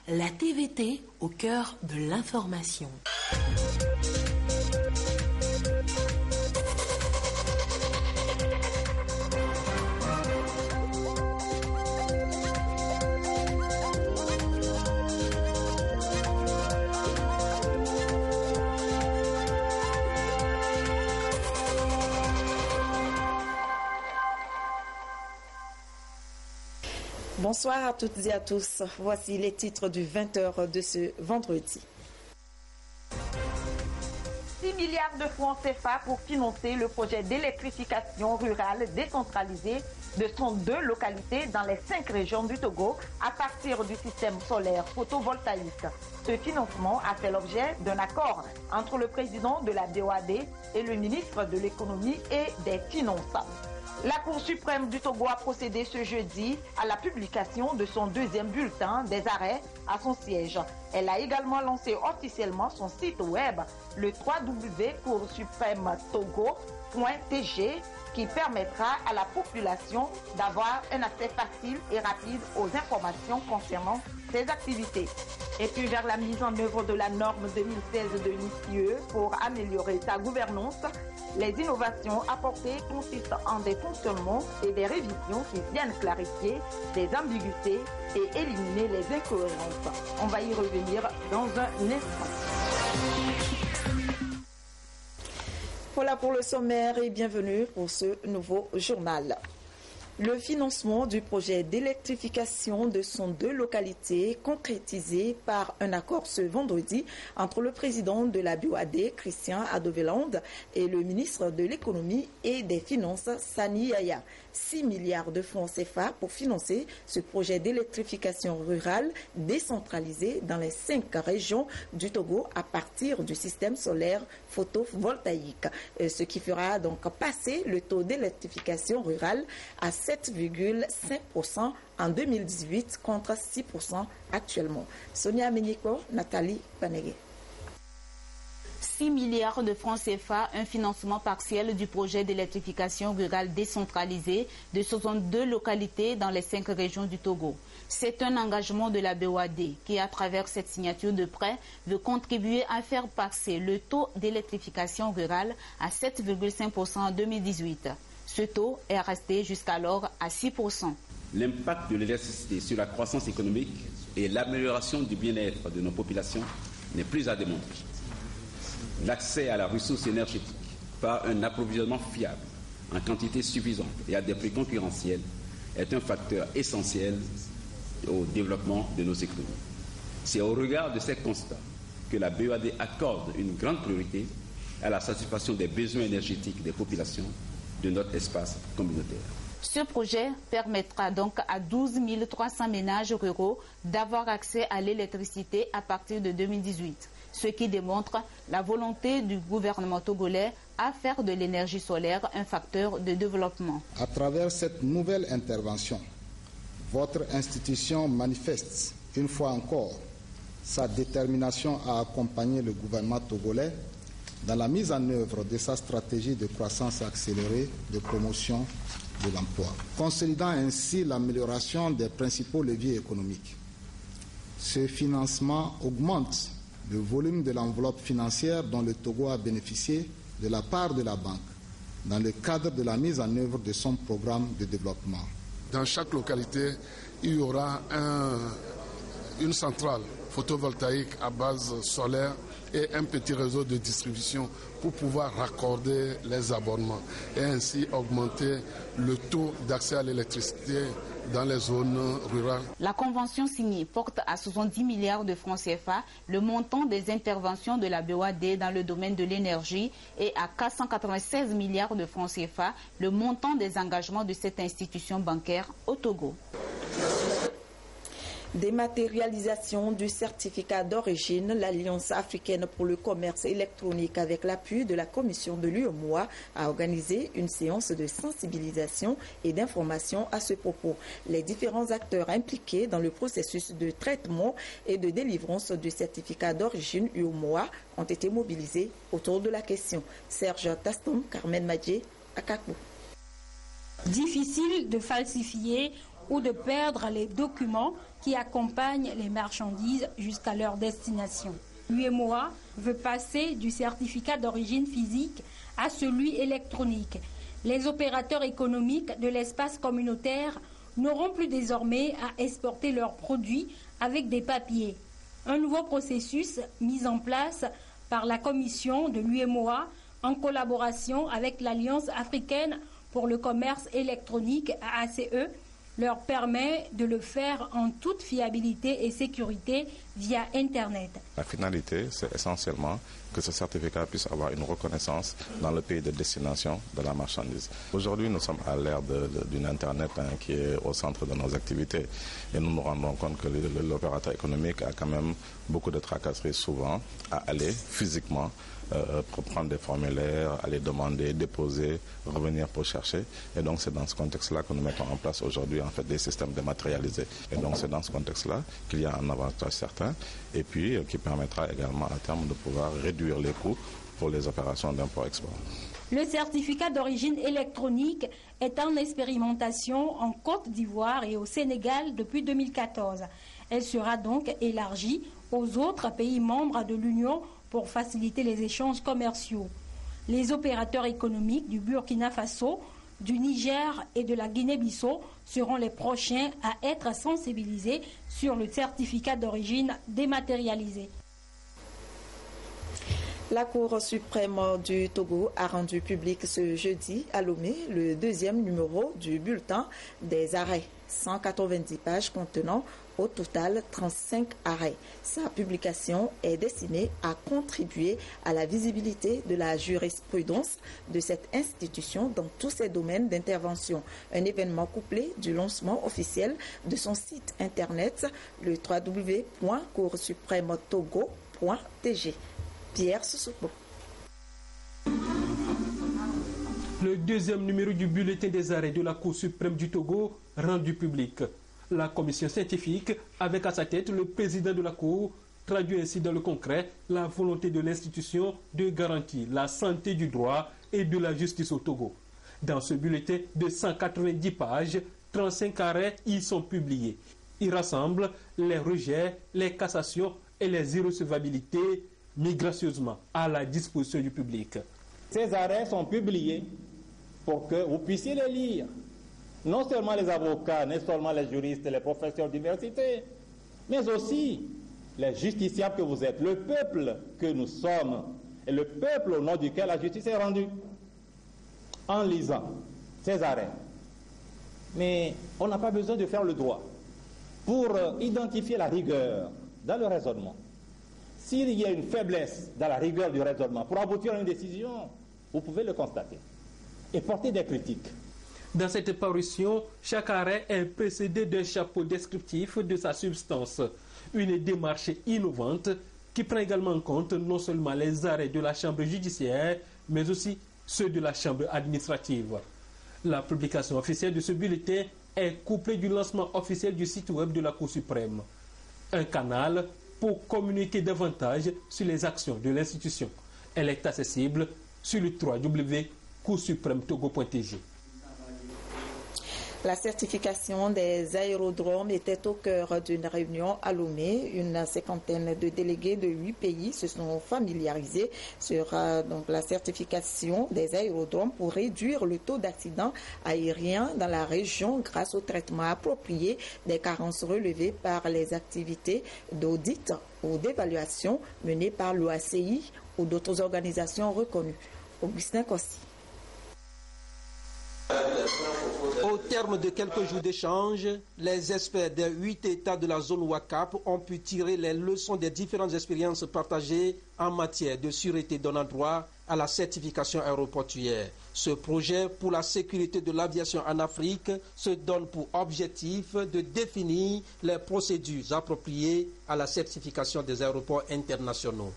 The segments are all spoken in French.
la TVT au cœur de l'information. Bonsoir à toutes et à tous. Voici les titres du 20h de ce vendredi. 6 milliards de francs CFA pour financer le projet d'électrification rurale décentralisée de 102 localités dans les 5 régions du Togo à partir du système solaire photovoltaïque. Ce financement a fait l'objet d'un accord entre le président de la BOAD et le ministre de l'économie et des finances. La Cour suprême du Togo a procédé ce jeudi à la publication de son deuxième bulletin des arrêts à son siège. Elle a également lancé officiellement son site web, le www.coursupremetogo.tg, qui permettra à la population d'avoir un accès facile et rapide aux informations concernant ses activités. Et puis vers la mise en œuvre de la norme 2016 de l'ICE pour améliorer sa gouvernance, les innovations apportées consistent en des fonctionnements et des révisions qui viennent clarifier des ambiguïtés et éliminer les incohérences. On va y revenir dans un instant. Voilà pour le sommaire et bienvenue pour ce nouveau journal. Le financement du projet d'électrification de 102 localités concrétisé par un accord ce vendredi entre le président de la BOAD, Christian Adoveland, et le ministre de l'économie et des finances, Sani Yaya. 6 milliards de francs CFA pour financer ce projet d'électrification rurale décentralisé dans les 5 régions du Togo à partir du système solaire photovoltaïque, ce qui fera donc passer le taux d'électrification rurale à 7,5% en 2018 contre 6% actuellement. Sonia Menyiko, Nathalie Panegé. 6 milliards de francs CFA, un financement partiel du projet d'électrification rurale décentralisée de 62 localités dans les 5 régions du Togo. C'est un engagement de la BOAD qui, à travers cette signature de prêt, veut contribuer à faire passer le taux d'électrification rurale à 7,5% en 2018. Ce taux est resté jusqu'alors à 6%. L'impact de l'électricité sur la croissance économique et l'amélioration du bien-être de nos populations n'est plus à démontrer. L'accès à la ressource énergétique par un approvisionnement fiable, en quantité suffisante et à des prix concurrentiels est un facteur essentiel au développement de nos économies. C'est au regard de ces constats que la BOAD accorde une grande priorité à la satisfaction des besoins énergétiques des populations de notre espace communautaire. Ce projet permettra donc à 12 300 ménages ruraux d'avoir accès à l'électricité à partir de 2018, ce qui démontre la volonté du gouvernement togolais à faire de l'énergie solaire un facteur de développement. À travers cette nouvelle intervention, votre institution manifeste une fois encore sa détermination à accompagner le gouvernement togolais dans la mise en œuvre de sa stratégie de croissance accélérée de promotion de l'emploi, consolidant ainsi l'amélioration des principaux leviers économiques. Ce financement augmente le volume de l'enveloppe financière dont le Togo a bénéficié de la part de la banque dans le cadre de la mise en œuvre de son programme de développement. Dans chaque localité, il y aura une centrale photovoltaïque à base solaire et un petit réseau de distribution pour pouvoir raccorder les abonnements et ainsi augmenter le taux d'accès à l'électricité dans les zones rurales. La convention signée porte à 70 milliards de francs CFA le montant des interventions de la BOAD dans le domaine de l'énergie et à 496 milliards de francs CFA le montant des engagements de cette institution bancaire au Togo. Dématérialisation du certificat d'origine, l'Alliance africaine pour le commerce électronique avec l'appui de la commission de l'UEMOA a organisé une séance de sensibilisation et d'information à ce propos. Les différents acteurs impliqués dans le processus de traitement et de délivrance du certificat d'origine UEMOA ont été mobilisés autour de la question. Serge Taston, Carmen Madjé, Akakou. Difficile de falsifier ou de perdre les documents qui accompagnent les marchandises jusqu'à leur destination. L'UEMOA veut passer du certificat d'origine physique à celui électronique. Les opérateurs économiques de l'espace communautaire n'auront plus désormais à exporter leurs produits avec des papiers. Un nouveau processus mis en place par la commission de l'UEMOA en collaboration avec l'Alliance africaine pour le commerce électronique ACE leur permet de le faire en toute fiabilité et sécurité via Internet. La finalité, c'est essentiellement que ce certificat puisse avoir une reconnaissance dans le pays de destination de la marchandise. Aujourd'hui, nous sommes à l'ère d'une Internet qui est au centre de nos activités et nous nous rendons compte que l'opérateur économique a quand même beaucoup de tracasseries souvent à aller physiquement pour prendre des formulaires, aller demander, déposer, revenir pour chercher. Et donc c'est dans ce contexte-là que nous mettons en place aujourd'hui en fait des systèmes dématérialisés. Et donc c'est dans ce contexte-là qu'il y a un avantage certain et puis qui permettra également à terme de pouvoir réduire les coûts pour les opérations d'import-export. Le certificat d'origine électronique est en expérimentation en Côte d'Ivoire et au Sénégal depuis 2014. Elle sera donc élargie aux autres pays membres de l'Union pour faciliter les échanges commerciaux. Les opérateurs économiques du Burkina Faso, du Niger et de la Guinée-Bissau seront les prochains à être sensibilisés sur le certificat d'origine dématérialisé. La Cour suprême du Togo a rendu public ce jeudi à Lomé le deuxième numéro du bulletin des arrêts, 190 pages contenant au total 35 arrêts. Sa publication est destinée à contribuer à la visibilité de la jurisprudence de cette institution dans tous ses domaines d'intervention. Un événement couplé du lancement officiel de son site internet, le www.coursupremetogo.tg. Pierre Soussoupo. Le deuxième numéro du bulletin des arrêts de la Cour suprême du Togo rendu public. La commission scientifique, avec à sa tête le président de la Cour, traduit ainsi dans le concret la volonté de l'institution de garantir la santé du droit et de la justice au Togo. Dans ce bulletin de 190 pages, 35 arrêts y sont publiés. Il rassemble les rejets, les cassations et les irrecevabilités mis gracieusement à la disposition du public. Ces arrêts sont publiés pour que vous puissiez les lire. Non seulement les avocats, non seulement les juristes, les professeurs d'université, mais aussi les justiciables que vous êtes, le peuple que nous sommes, et le peuple au nom duquel la justice est rendue. En lisant ces arrêts, mais on n'a pas besoin de faire le droit pour identifier la rigueur dans le raisonnement. S'il y a une faiblesse dans la rigueur du raisonnement pour aboutir à une décision, vous pouvez le constater et porter des critiques. Dans cette parution, chaque arrêt est précédé d'un chapeau descriptif de sa substance. Une démarche innovante qui prend également en compte non seulement les arrêts de la chambre judiciaire, mais aussi ceux de la chambre administrative. La publication officielle de ce bulletin est couplée du lancement officiel du site web de la Cour suprême. Un canal pour communiquer davantage sur les actions de l'institution. Elle est accessible sur le www.coursupremetogo.tg. La certification des aérodromes était au cœur d'une réunion à Lomé. Une cinquantaine de délégués de 8 pays se sont familiarisés sur la certification des aérodromes pour réduire le taux d'accidents aériens dans la région grâce au traitement approprié des carences relevées par les activités d'audit ou d'évaluation menées par l'OACI ou d'autres organisations reconnues. Augustin Kossi. Au terme de quelques jours d'échange, les experts des 8 États de la zone WACAP ont pu tirer les leçons des différentes expériences partagées en matière de sûreté donnant droit à la certification aéroportuaire. Ce projet pour la sécurité de l'aviation en Afrique se donne pour objectif de définir les procédures appropriées à la certification des aéroports internationaux.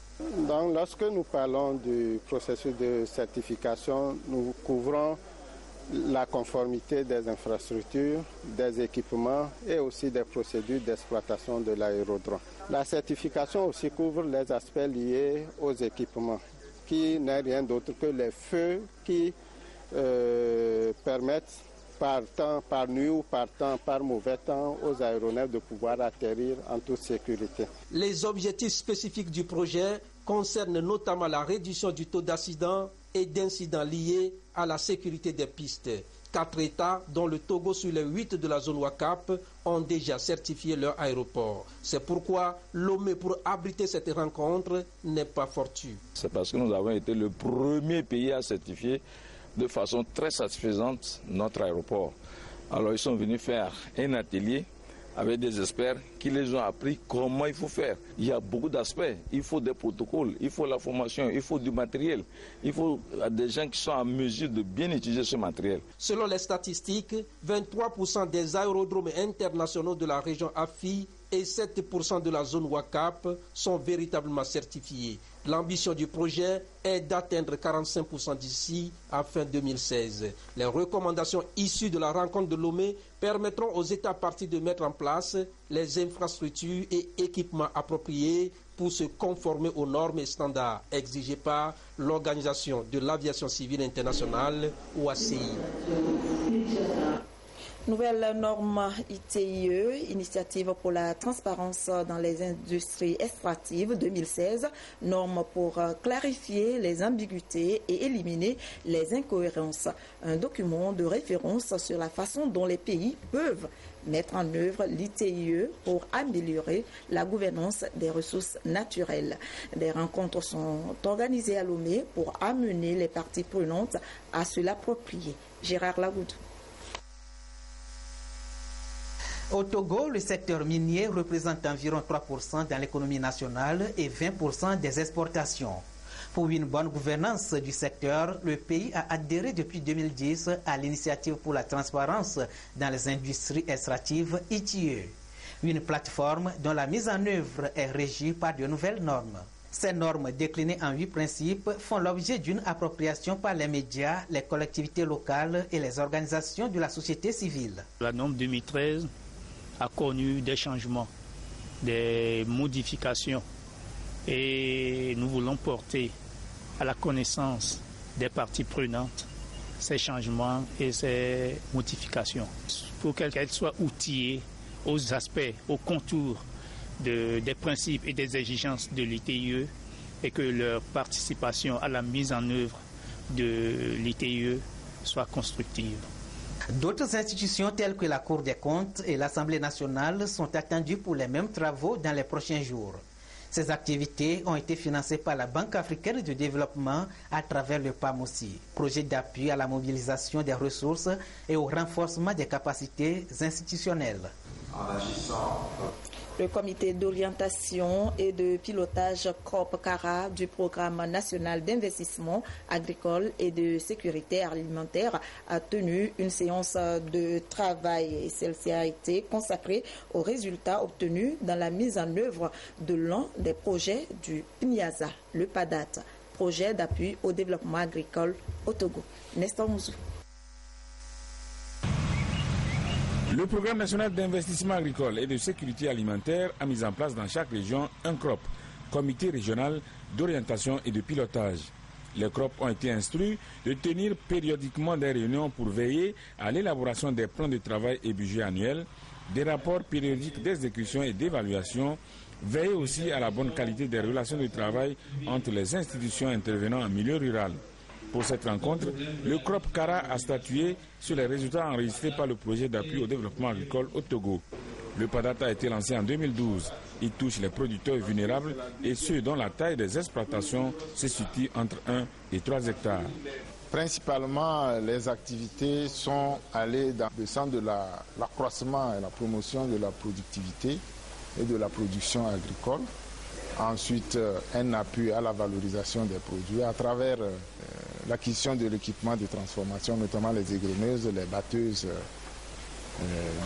Lorsque nous parlons du processus de certification, nous couvrons la conformité des infrastructures, des équipements et aussi des procédures d'exploitation de l'aérodrome. La certification aussi couvre les aspects liés aux équipements, qui n'est rien d'autre que les feux qui permettent par nuit ou par mauvais temps aux aéronefs de pouvoir atterrir en toute sécurité. Les objectifs spécifiques du projet concernent notamment la réduction du taux d'accidents et d'incidents liés à la sécurité des pistes. 4 États, dont le Togo sur les 8 de la zone WACAP, ont déjà certifié leur aéroport. C'est pourquoi Lomé, pour abriter cette rencontre, n'est pas fortuit. C'est parce que nous avons été le premier pays à certifier de façon très satisfaisante notre aéroport. Alors ils sont venus faire un atelier avec des experts qui les ont appris comment il faut faire. Il y a beaucoup d'aspects. Il faut des protocoles, il faut la formation, il faut du matériel. Il faut des gens qui sont en mesure de bien utiliser ce matériel. Selon les statistiques, 23% des aérodromes internationaux de la région AFI et 7% de la zone WACAP sont véritablement certifiés. L'ambition du projet est d'atteindre 45% d'ici à fin 2016. Les recommandations issues de la rencontre de Lomé permettront aux États parties de mettre en place les infrastructures et équipements appropriés pour se conformer aux normes et standards exigés par l'Organisation de l'aviation civile internationale, OACI. Nouvelle norme ITIE, Initiative pour la transparence dans les industries extractives 2016, norme pour clarifier les ambiguïtés et éliminer les incohérences. Un document de référence sur la façon dont les pays peuvent mettre en œuvre l'ITIE pour améliorer la gouvernance des ressources naturelles. Des rencontres sont organisées à Lomé pour amener les parties prenantes à se l'approprier. Gérard Lagoudou. Au Togo, le secteur minier représente environ 3% dans l'économie nationale et 20% des exportations. Pour une bonne gouvernance du secteur, le pays a adhéré depuis 2010 à l'initiative pour la transparence dans les industries extractives ITIE, une plateforme dont la mise en œuvre est régie par de nouvelles normes. Ces normes, déclinées en 8 principes, font l'objet d'une appropriation par les médias, les collectivités locales et les organisations de la société civile. La norme 2013 a connu des changements, des modifications et nous voulons porter à la connaissance des parties prenantes ces changements et ces modifications pour qu'elles soient outillées aux aspects, aux contours des principes et des exigences de l'ITIE et que leur participation à la mise en œuvre de l'ITIE soit constructive. D'autres institutions telles que la Cour des comptes et l'Assemblée nationale sont attendues pour les mêmes travaux dans les prochains jours. Ces activités ont été financées par la Banque africaine de développement à travers le PAMOSI, projet d'appui à la mobilisation des ressources et au renforcement des capacités institutionnelles. Le comité d'orientation et de pilotage CROP-CARA du Programme national d'investissement agricole et de sécurité alimentaire a tenu une séance de travail. Celle-ci a été consacrée aux résultats obtenus dans la mise en œuvre de l'un des projets du PNIASA, le PADAT, projet d'appui au développement agricole au Togo. Nestor Mouzou. Le Programme national d'investissement agricole et de sécurité alimentaire a mis en place dans chaque région un CROP, comité régional d'orientation et de pilotage. Les CROP ont été instruits de tenir périodiquement des réunions pour veiller à l'élaboration des plans de travail et budget annuels, des rapports périodiques d'exécution et d'évaluation, veiller aussi à la bonne qualité des relations de travail entre les institutions intervenant en milieu rural. Pour cette rencontre, le CROP-CARA a statué sur les résultats enregistrés par le projet d'appui au développement agricole au Togo. Le PADAT a été lancé en 2012. Il touche les producteurs vulnérables et ceux dont la taille des exploitations se situe entre 1 et 3 hectares. Principalement, les activités sont allées dans le sens de l'accroissement et la promotion de la productivité et de la production agricole. Ensuite, un appui à la valorisation des produits à travers l'acquisition de l'équipement de transformation, notamment les égreneuses, les batteuses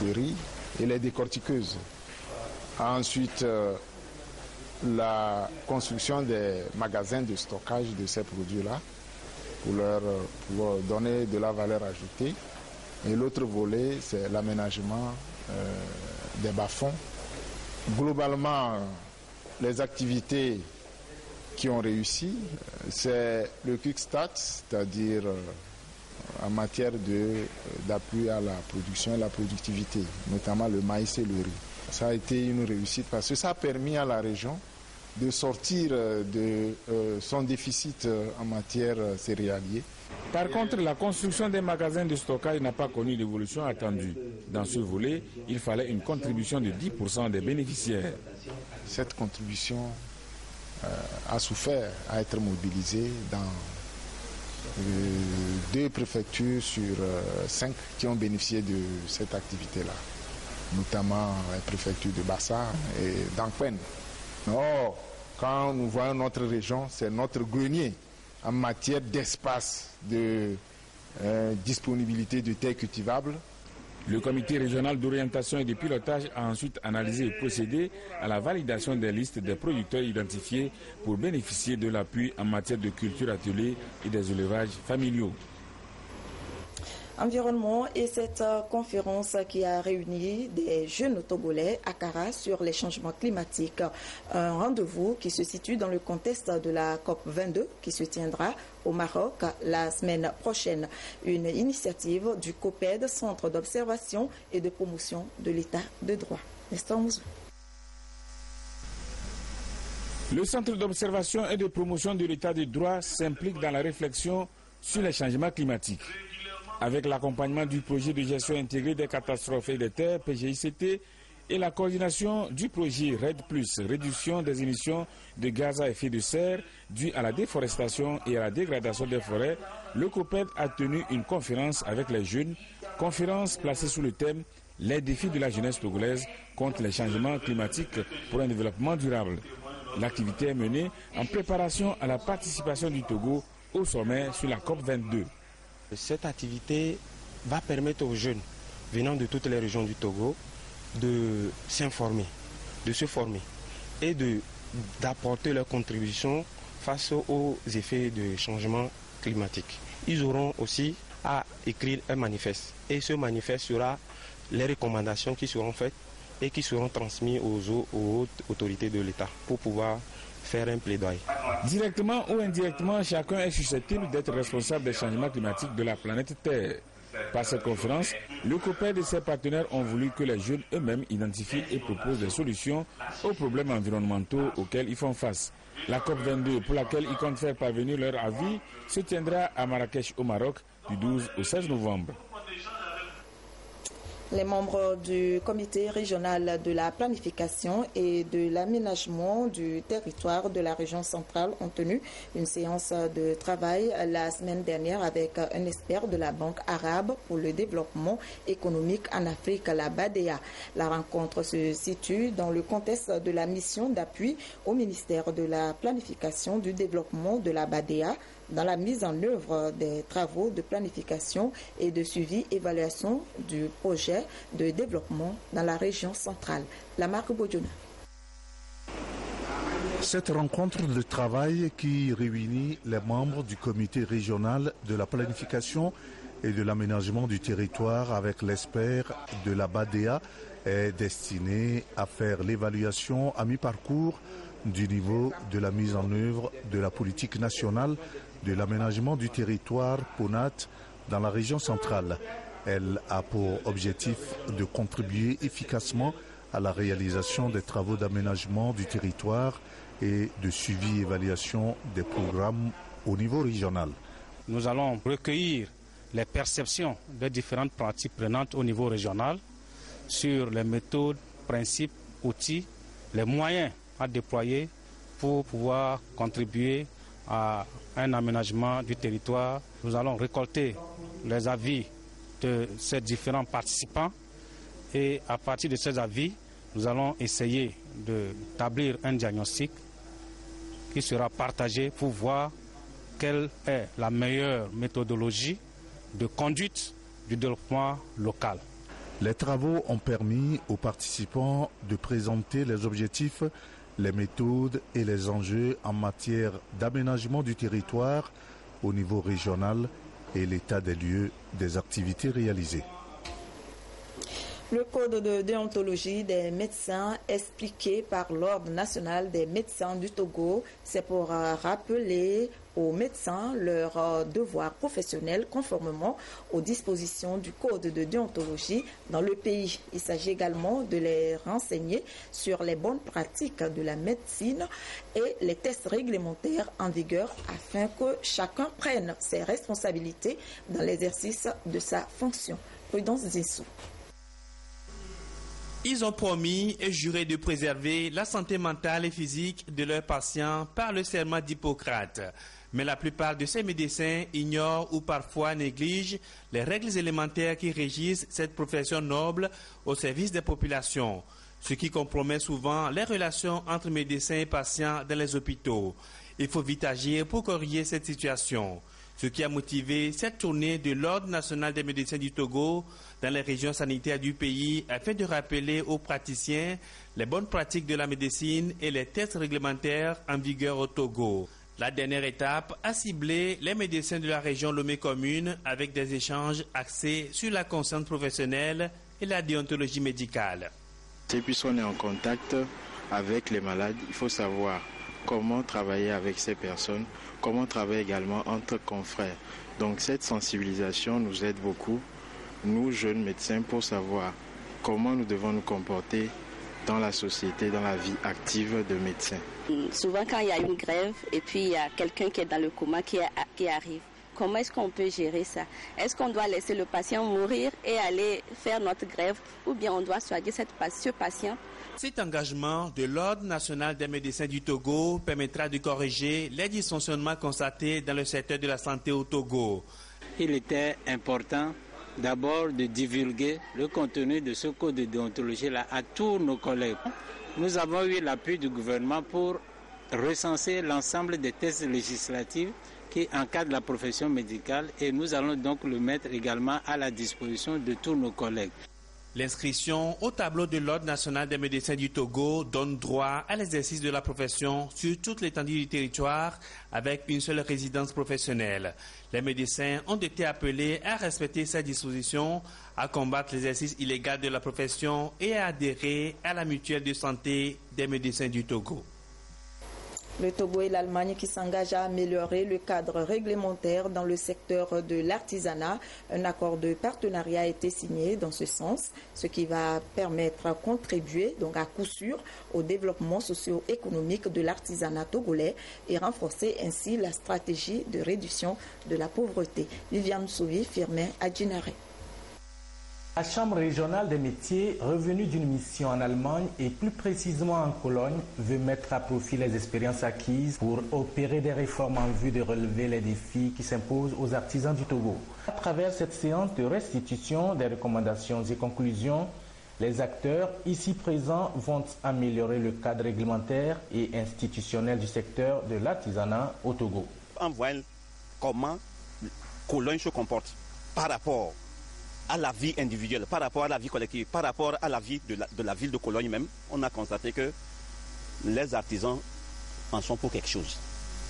de riz et les décortiqueuses. Ensuite, la construction des magasins de stockage de ces produits-là pour leur donner de la valeur ajoutée. Et l'autre volet, c'est l'aménagement des bas-fonds. Globalement, les activités qui ont réussi, c'est le kickstart, c'est-à-dire en matière d'appui à la production et la productivité, notamment le maïs et le riz. Ça a été une réussite parce que ça a permis à la région de sortir de son déficit en matière céréalière. Par contre, la construction des magasins de stockage n'a pas connu l'évolution attendue. Dans ce volet, il fallait une contribution de 10% des bénéficiaires. Cette contribution a souffert à être mobilisée dans 2 préfectures sur 5 qui ont bénéficié de cette activité-là, notamment la préfecture de Bassa et d'Anquen. Or, quand nous voyons notre région, c'est notre grenier en matière d'espace, de disponibilité de terres cultivables. Le comité régional d'orientation et de pilotage a ensuite analysé et procédé à la validation des listes des producteurs identifiés pour bénéficier de l'appui en matière de culture atelier et des élevages familiaux. Environnement et cette conférence qui a réuni des jeunes togolais à Kara sur les changements climatiques. Un rendez-vous qui se situe dans le contexte de la COP22 qui se tiendra au Maroc la semaine prochaine. Une initiative du COPED, Centre d'observation et de promotion de l'état de droit. Nestor Mouzou. Le Centre d'observation et de promotion de l'état de droit s'implique dans la réflexion sur les changements climatiques. Avec l'accompagnement du projet de gestion intégrée des catastrophes et des terres, PGICT, et la coordination du projet RED+, réduction des émissions de gaz à effet de serre dues à la déforestation et à la dégradation des forêts, le COPED a tenu une conférence avec les jeunes, conférence placée sous le thème « Les défis de la jeunesse togolaise contre les changements climatiques pour un développement durable ». L'activité est menée en préparation à la participation du Togo au sommet sur la COP22. Cette activité va permettre aux jeunes venant de toutes les régions du Togo de s'informer, de se former et d'apporter leur contribution face aux effets du changement climatique. Ils auront aussi à écrire un manifeste et ce manifeste sera les recommandations qui seront faites et qui seront transmises aux hautes autorités de l'État pour pouvoir faire un plaidoyer. Directement ou indirectement, chacun est susceptible d'être responsable des changements climatiques de la planète Terre. Par cette conférence, le COPED et ses partenaires ont voulu que les jeunes eux-mêmes identifient et proposent des solutions aux problèmes environnementaux auxquels ils font face. La COP22, pour laquelle ils comptent faire parvenir leur avis, se tiendra à Marrakech au Maroc du 12 au 16 novembre. Les membres du comité régional de la planification et de l'aménagement du territoire de la région centrale ont tenu une séance de travail la semaine dernière avec un expert de la Banque arabe pour le développement économique en Afrique, la BADEA. La rencontre se situe dans le contexte de la mission d'appui au ministère de la planification du développement de la BADEA dans la mise en œuvre des travaux de planification et de suivi-évaluation du projet de développement dans la région centrale. La marque Bodjona. Cette rencontre de travail qui réunit les membres du comité régional de la planification et de l'aménagement du territoire avec l'expert de la BADEA est destinée à faire l'évaluation à mi-parcours du niveau de la mise en œuvre de la politique nationale de l'aménagement du territoire PONAT dans la région centrale. Elle a pour objectif de contribuer efficacement à la réalisation des travaux d'aménagement du territoire et de suivi-évaluation des programmes au niveau régional. Nous allons recueillir les perceptions des différentes parties prenantes au niveau régional sur les méthodes, principes, outils, les moyens à déployer pour pouvoir contribuer à un aménagement du territoire. Nous allons récolter les avis de ces différents participants et à partir de ces avis, nous allons essayer d'établir un diagnostic qui sera partagé pour voir quelle est la meilleure méthodologie de conduite du développement local. Les travaux ont permis aux participants de présenter les objectifs, les méthodes et les enjeux en matière d'aménagement du territoire au niveau régional et l'état des lieux des activités réalisées. Le code de déontologie des médecins expliqué par l'Ordre national des médecins du Togo, c'est pour rappeler aux médecins leurs devoirs professionnels conformément aux dispositions du Code de déontologie dans le pays. Il s'agit également de les renseigner sur les bonnes pratiques de la médecine et les tests réglementaires en vigueur afin que chacun prenne ses responsabilités dans l'exercice de sa fonction. Prudence Zissou. Ils ont promis et juré de préserver la santé mentale et physique de leurs patients par le serment d'Hippocrate. Mais la plupart de ces médecins ignorent ou parfois négligent les règles élémentaires qui régissent cette profession noble au service des populations, ce qui compromet souvent les relations entre médecins et patients dans les hôpitaux. Il faut vite agir pour corriger cette situation. Ce qui a motivé cette tournée de l'Ordre national des médecins du Togo dans les régions sanitaires du pays afin de rappeler aux praticiens les bonnes pratiques de la médecine et les tests réglementaires en vigueur au Togo. La dernière étape a ciblé les médecins de la région Lomé commune avec des échanges axés sur la conscience professionnelle et la déontologie médicale. Puisqu'on est en contact avec les malades, il faut savoir comment travailler avec ces personnes, comment travailler également entre confrères. Donc cette sensibilisation nous aide beaucoup, nous jeunes médecins, pour savoir comment nous devons nous comporter dans la société, dans la vie active de médecins. Souvent quand il y a une grève et puis il y a quelqu'un qui est dans le coma qui arrive, comment est-ce qu'on peut gérer ça? Est-ce qu'on doit laisser le patient mourir et aller faire notre grève ou bien on doit soigner ce patient? Cet engagement de l'Ordre national des médecins du Togo permettra de corriger les dysfonctionnements constatés dans le secteur de la santé au Togo. Il était important d'abord de divulguer le contenu de ce code de déontologie-là à tous nos collègues. Nous avons eu l'appui du gouvernement pour recenser l'ensemble des tests législatifs qui encadrent la profession médicale et nous allons donc le mettre également à la disposition de tous nos collègues. L'inscription au tableau de l'Ordre national des médecins du Togo donne droit à l'exercice de la profession sur toute l'étendue du territoire avec une seule résidence professionnelle. Les médecins ont été appelés à respecter ces dispositions, à combattre l'exercice illégal de la profession et à adhérer à la mutuelle de santé des médecins du Togo. Le Togo et l'Allemagne qui s'engagent à améliorer le cadre réglementaire dans le secteur de l'artisanat. Un accord de partenariat a été signé dans ce sens, ce qui va permettre de contribuer donc à coup sûr au développement socio-économique de l'artisanat togolais et renforcer ainsi la stratégie de réduction de la pauvreté. Viviane Souvi, Firmin Adjinare. La Chambre régionale des métiers, revenue d'une mission en Allemagne et plus précisément en Cologne, veut mettre à profit les expériences acquises pour opérer des réformes en vue de relever les défis qui s'imposent aux artisans du Togo. À travers cette séance de restitution des recommandations et conclusions, les acteurs ici présents vont améliorer le cadre réglementaire et institutionnel du secteur de l'artisanat au Togo. On voit comment Cologne se comporte par rapport à la vie individuelle, par rapport à la vie collective, par rapport à la vie de la ville de Cologne même, on a constaté que les artisans en sont pour quelque chose.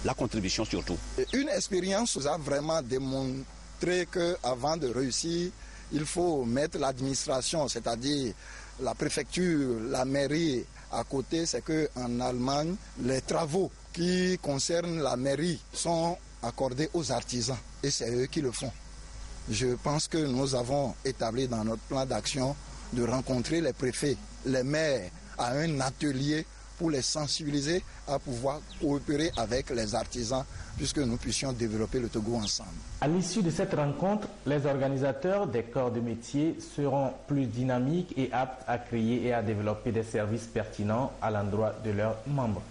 La contribution surtout. Une expérience nous a vraiment démontré qu'avant de réussir, il faut mettre l'administration, c'est-à-dire la préfecture, la mairie à côté. C'est qu'en Allemagne, les travaux qui concernent la mairie sont accordés aux artisans et c'est eux qui le font. Je pense que nous avons établi dans notre plan d'action de rencontrer les préfets, les maires à un atelier pour les sensibiliser à pouvoir coopérer avec les artisans puisque nous puissions développer le Togo ensemble. À l'issue de cette rencontre, les organisateurs des corps de métier seront plus dynamiques et aptes à créer et à développer des services pertinents à l'endroit de leurs membres.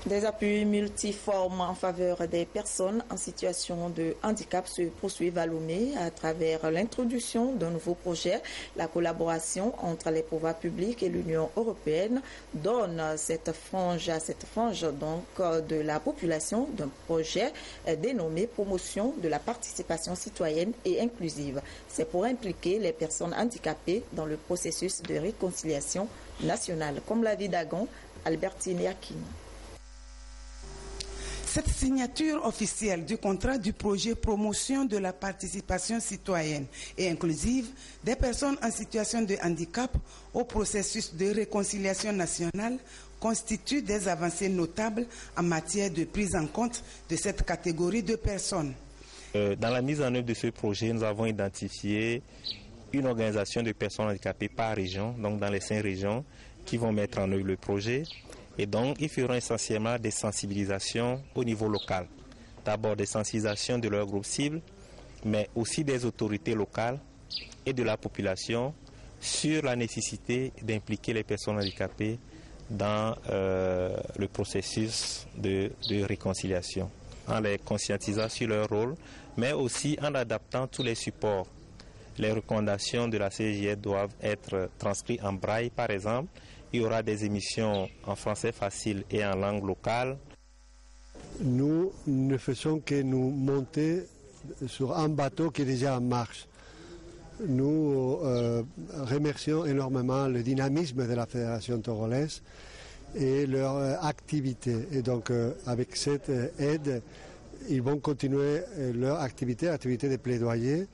Des appuis multiformes en faveur des personnes en situation de handicap se poursuivent à Lomé à travers l'introduction d'un nouveau projet. La collaboration entre les pouvoirs publics et l'Union européenne donne cette frange donc de la population d'un projet dénommé Promotion de la participation citoyenne et inclusive. C'est pour impliquer les personnes handicapées dans le processus de réconciliation nationale, comme l'a dit Dagon, Albertine Yakin. Cette signature officielle du contrat du projet Promotion de la participation citoyenne et inclusive des personnes en situation de handicap au processus de réconciliation nationale constituent des avancées notables en matière de prise en compte de cette catégorie de personnes. Dans la mise en œuvre de ce projet, nous avons identifié une organisation de personnes handicapées par région, donc dans les 5 régions, qui vont mettre en œuvre le projet. Et donc, ils feront essentiellement des sensibilisations au niveau local. D'abord des sensibilisations de leur groupe cible, mais aussi des autorités locales et de la population sur la nécessité d'impliquer les personnes handicapées dans le processus de réconciliation, en les conscientisant sur leur rôle, mais aussi en adaptant tous les supports. Les recommandations de la CGE doivent être transcrites en braille, par exemple. Il y aura des émissions en français facile et en langue locale. Nous ne faisons que nous monter sur un bateau qui est déjà en marche. Nous remercions énormément le dynamisme de la Fédération togolaise et leur activité. Et donc, avec cette aide, ils vont continuer leur activité de plaidoyer,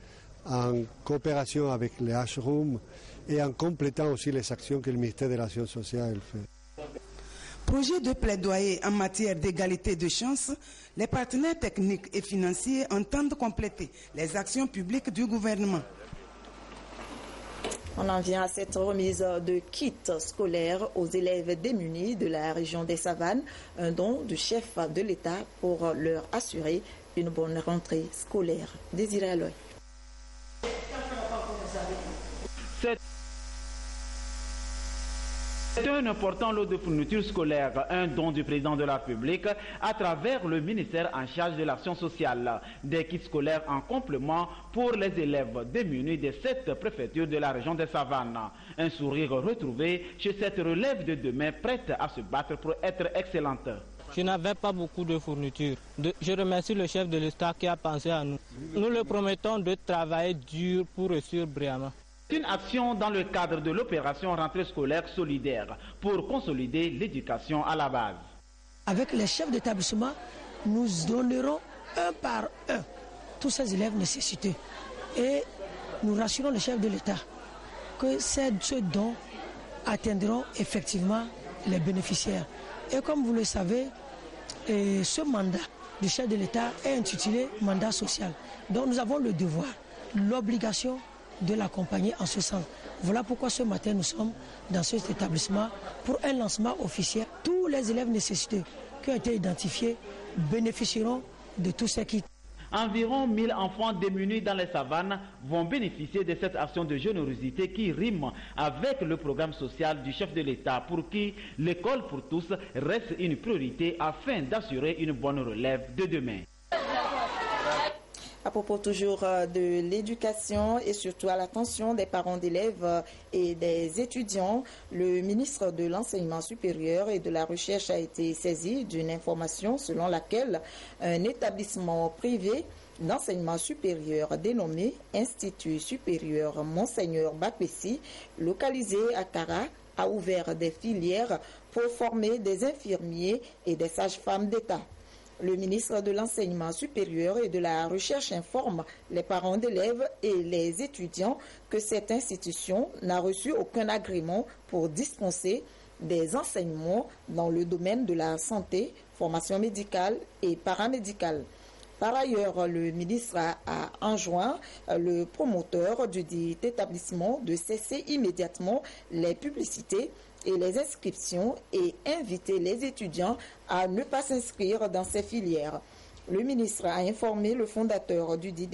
en coopération avec les H-Room et en complétant aussi les actions que le ministère de l'Action sociale fait. Projet de plaidoyer en matière d'égalité de chances, les partenaires techniques et financiers entendent compléter les actions publiques du gouvernement. On en vient à cette remise de kits scolaires aux élèves démunis de la région des Savanes, un don du chef de l'État pour leur assurer une bonne rentrée scolaire. Désiré Aloy. C'est un important lot de fournitures scolaires, un don du président de la République à travers le ministère en charge de l'action sociale. Des kits scolaires en complément pour les élèves démunis des 7 préfectures de la région des Savanes. Un sourire retrouvé chez cette relève de demain prête à se battre pour être excellente. Je n'avais pas beaucoup de fournitures. Je remercie le chef de l'État qui a pensé à nous. Nous le promettons de travailler dur pour réussir brillamment. Une action dans le cadre de l'opération rentrée scolaire solidaire pour consolider l'éducation à la base. Avec les chefs d'établissement, nous donnerons un par un tous ces élèves nécessités. Et nous rassurons le chef de l'État que ces dons atteindront effectivement les bénéficiaires. Et comme vous le savez, ce mandat du chef de l'État est intitulé mandat social. Donc nous avons le devoir, l'obligation de l'accompagner en ce sens. Voilà pourquoi ce matin nous sommes dans cet établissement pour un lancement officiel. Tous les élèves nécessités qui ont été identifiés bénéficieront de tous ces kits. Environ 1000 enfants démunis dans les savanes vont bénéficier de cette action de générosité qui rime avec le programme social du chef de l'État pour qui l'école pour tous reste une priorité afin d'assurer une bonne relève de demain. À propos toujours de l'éducation et surtout à l'attention des parents d'élèves et des étudiants, le ministre de l'Enseignement supérieur et de la Recherche a été saisi d'une information selon laquelle un établissement privé d'enseignement supérieur dénommé Institut supérieur Monseigneur Bakbessi, localisé à Kara, a ouvert des filières pour former des infirmiers et des sages-femmes d'État. Le ministre de l'Enseignement supérieur et de la Recherche informe les parents d'élèves et les étudiants que cette institution n'a reçu aucun agrément pour dispenser des enseignements dans le domaine de la santé, formation médicale et paramédicale. Par ailleurs, le ministre a enjoint le promoteur du dit établissement de cesser immédiatement les publicités et les inscriptions et inviter les étudiants à ne pas s'inscrire dans ces filières. Le ministre a informé le fondateur du dit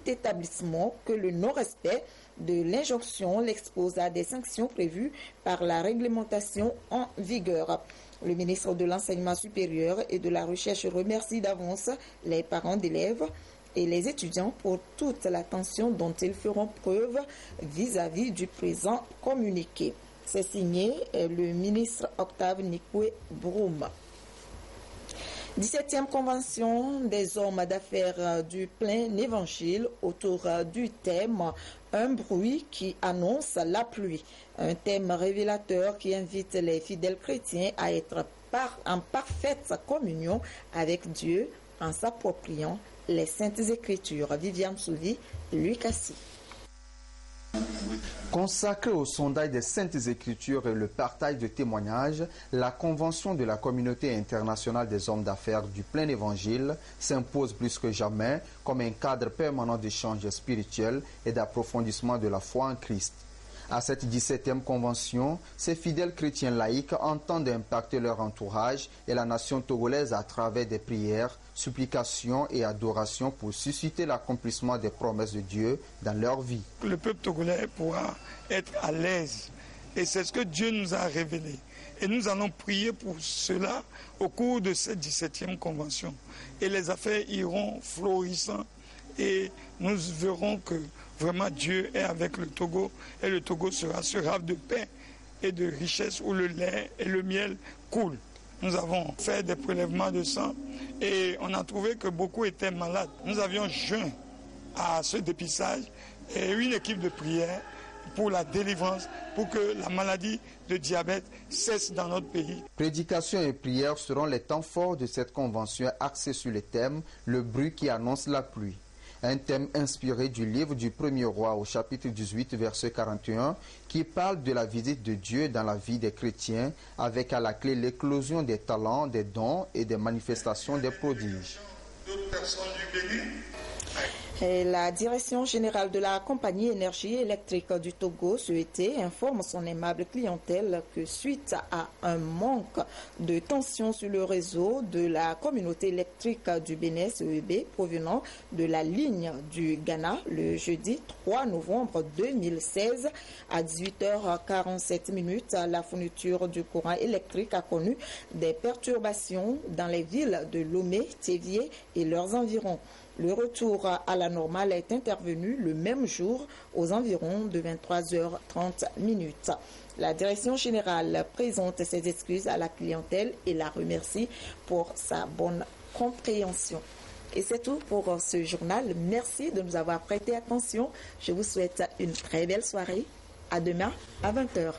établissement que le non-respect de l'injonction l'expose à des sanctions prévues par la réglementation en vigueur. Le ministre de l'Enseignement supérieur et de la Recherche remercie d'avance les parents d'élèves et les étudiants pour toute l'attention dont ils feront preuve vis-à-vis du présent communiqué. C'est signé le ministre Octave Nikwe Broum. 17e convention des hommes d'affaires du plein évangile autour du thème « Un bruit qui annonce la pluie ». Un thème révélateur qui invite les fidèles chrétiens à être en parfaite communion avec Dieu en s'appropriant les Saintes Écritures. Viviane Souvi, Lucassi. Consacrée au sondage des Saintes Écritures et le partage de témoignages, la Convention de la Communauté internationale des hommes d'affaires du plein évangile s'impose plus que jamais comme un cadre permanent d'échange spirituel et d'approfondissement de la foi en Christ. À cette 17e convention, ces fidèles chrétiens laïcs entendent impacter leur entourage et la nation togolaise à travers des prières, supplications et adorations pour susciter l'accomplissement des promesses de Dieu dans leur vie. Le peuple togolais pourra être à l'aise et c'est ce que Dieu nous a révélé. Et nous allons prier pour cela au cours de cette 17e convention. Et les affaires iront florissant et nous verrons que vraiment Dieu est avec le Togo et le Togo sera sur havre de paix et de richesse où le lait et le miel coulent. Nous avons fait des prélèvements de sang et on a trouvé que beaucoup étaient malades. Nous avions joint à ce dépistage et une équipe de prière pour la délivrance, pour que la maladie de diabète cesse dans notre pays. Prédication et prière seront les temps forts de cette convention axée sur le thème « Le bruit qui annonce la pluie ». Un thème inspiré du livre du Premier Roi au chapitre 18, verset 41, qui parle de la visite de Dieu dans la vie des chrétiens, avec à la clé l'éclosion des talents, des dons et des manifestations des prodiges. D'autres personnes du Bénin. Et la Direction générale de la compagnie énergie électrique du Togo souhaitait informe son aimable clientèle que suite à un manque de tension sur le réseau de la communauté électrique du Bénin CEB provenant de la ligne du Ghana le jeudi 3 novembre 2016 à 18h47, la fourniture du courant électrique a connu des perturbations dans les villes de Lomé, Tévié et leurs environs. Le retour à la normale est intervenu le même jour aux environs de 23h30. La direction générale présente ses excuses à la clientèle et la remercie pour sa bonne compréhension. Et c'est tout pour ce journal. Merci de nous avoir prêté attention. Je vous souhaite une très belle soirée. À demain à 20h.